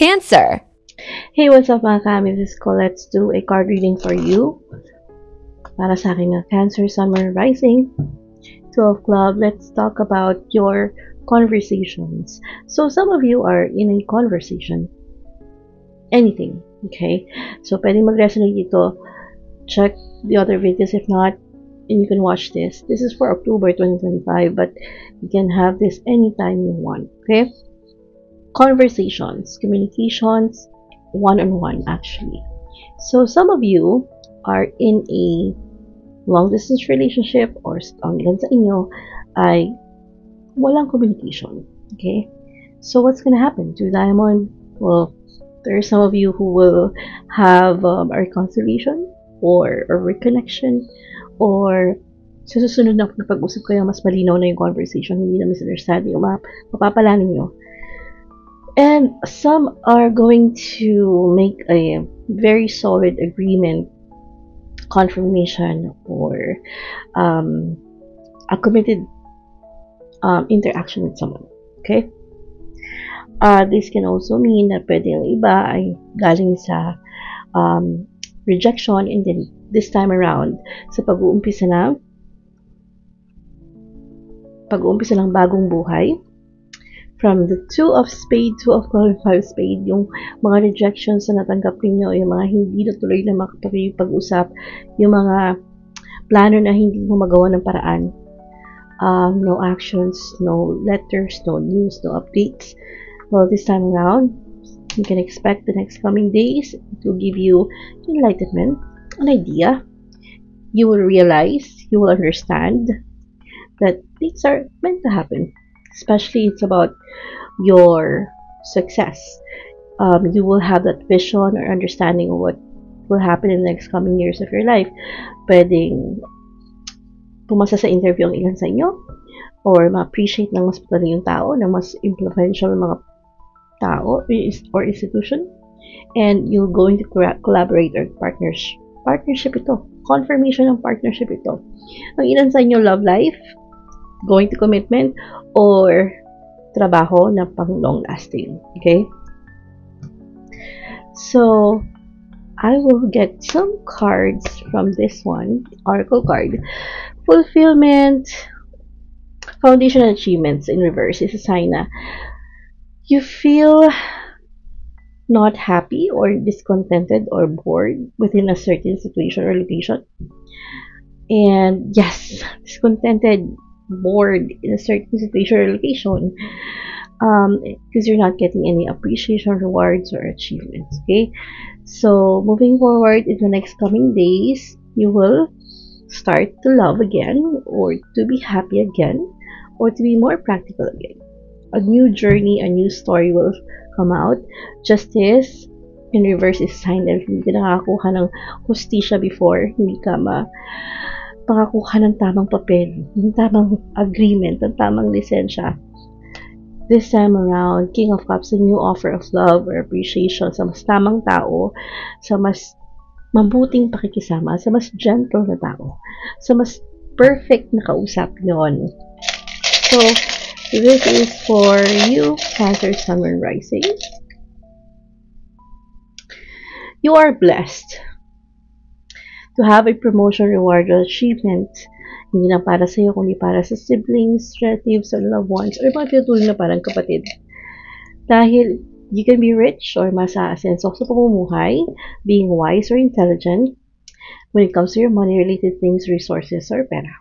Cancer. Hey, what's up mga kami? This is Colette. Let's do a card reading for you. Para sa aking Cancer, Sun, Moon, Rising. 12 Club, let's talk about your conversations. So, some of you are in a conversation. Anything, okay? So, pwedeng mag-resonate dito. Check the other videos if not, and you can watch this. This is for October 2025, but you can have this anytime you want, okay? Conversations, communications, one-on-one actually. So some of you are in a long-distance relationship or ang ilan sa inyo ay walang communication, okay? So what's gonna happen to Diamond? Well, there are some of you who will have a reconciliation or a reconnection, or sa susunod na pag-usap kayo, mas malinaw na yung conversation, hindi na misunderstanding, mapapala ninyo. And some are going to make a very solid agreement, confirmation, or a committed interaction with someone. Okay? This can also mean na pwede yung iba ay galing sa rejection, and then this time around, sa pag-uumpisa ng bagong buhay, from the 2 of Spades, 2 of Club, 5 of Spades, yung mga rejections na natanggap niyo, yung mga hindi natuloy na makapag-usap, yung mga plano na hindi mo magawa ng paraan, no actions, no letters, no news, no updates. Well, this time around, you can expect the next coming days to give you enlightenment, an idea. You will realize, you will understand that things are meant to happen. Especially it's about your success. You will have that vision or understanding of what will happen in the next coming years of your life. Pwedeng pumasa sa interview ang ilan sa inyo, or ma-appreciate ng mas magaling yung tao, ng mas influential mga tao or institution, and you're going to collaborate or partnership ito. Confirmation ng partnership ito. Ang ilan sa inyo love life, going to commitment, or trabaho na pang long lasting. Okay? So, I will get some cards from this one, Oracle card. Fulfillment, foundation and achievements in reverse is a sign na you feel not happy or discontented or bored within a certain situation or location. And yes, discontented, bored in a certain situation or location, because you're not getting any appreciation, rewards, or achievements. Okay, so moving forward in the next coming days, you will start to love again, or to be happy again, or to be more practical again. A new journey, a new story will come out. Justice in reverse is a sign that hindi ka nakakuha ng hustisya before, hindi ka makakuha ng tamang papel, ng tamang agreement, ng tamang lisensya. This time around, King of Cups, a new offer of love or appreciation sa mas tamang tao, sa mas mabuting pakikisama, sa mas gentle na tao, sa mas perfect na kausap yon. So, this is for you, Cancer, Sun, Moon, Rising. You are blessed to have a promotion, reward, or achievement. Hindi lang para sa iyo, kundi para sa siblings, relatives, or loved ones, or mga tinuturing na parang kapatid. Dahil you can be rich or masa-asenso sa pamumuhay, being wise or intelligent when it comes to your money-related things, resources, or pera.